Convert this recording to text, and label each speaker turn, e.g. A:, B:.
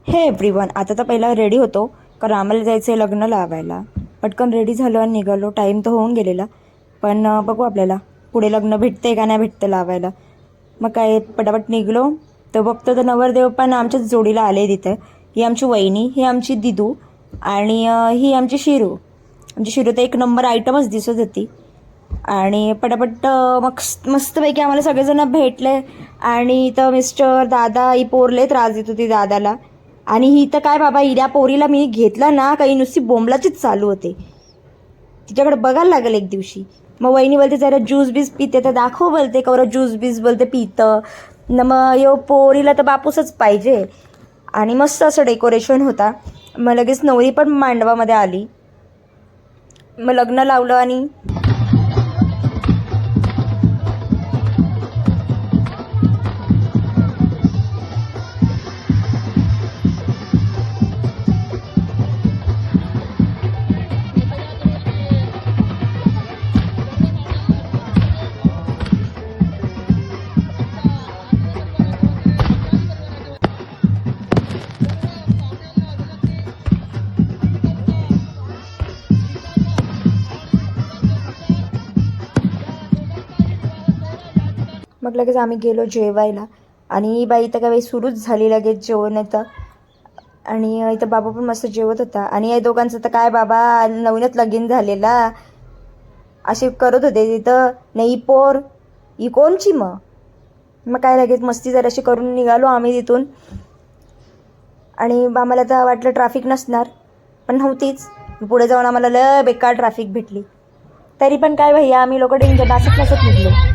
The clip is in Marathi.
A: हे एव्हरीवन, आता तर पहिला रेडी होतो कारण आम्हाला जायचं आहे लग्न लावायला. पटकन रेडी झालो आणि निघालो. टाईम तर होऊन गेलेला, पण बघू आपल्याला पुढे लग्न भेटते का नाही भेटतं लावायला. मग काय पटापट निघलो तर बघतो तर नवरदेव पण आमच्याच जोडीला आले तिथं. ही आमची वहिनी, ही आमची दिदू आणि ही आमची शिरू. आमची शिरू तर एक नंबर आयटमच दिसत होती. आणि पटापट मग मस्तपैकी आम्हाला सगळेजण भेटले. आणि तर मिस्टर दादा ही पोरले त्रास देत होती दादाला. आणि ही तर काय बाबा, हिऱ्या पोरीला मी घेतला ना काही नुसती बोंबलाचीच चालू होते. तिच्याकडे बघायला लागेल एक दिवशी. मग वहिनी बोलते जरा ज्यूस बीस पिते तर दाखव, बोलते कवर ज्यूस बीस बोलते पितं न. मग यो पोरीला तर बापूसच पाहिजे. आणि मस्त असं डेकोरेशन होता. मग लगेच नवरी पण मांडवामध्ये आली. मग लग्न लावलं आणि मग लगेच आम्ही गेलो जेवायला. आणि बाई तर काही सुरूच झाली लगेच जेवण येतं. आणि इथं बाबा पण मस्त जेवत होता. आणि या दोघांचं तर काय बाबा, नवीनच लगीन झालेला असे करत होते तिथं. नाही पोर ही कोणची मग काय लगेच मस्ती जराशी करून निघालो आम्ही तिथून. आणि आम्हाला तर वाटलं ट्रॅफिक नसणार, पण नव्हतीच. पुढे जाऊन आम्हाला लय बेकार ट्रॅफिक भेटली. तरी पण काय भैया, आम्ही लोक डेंजर नाचत नाचत निघलो.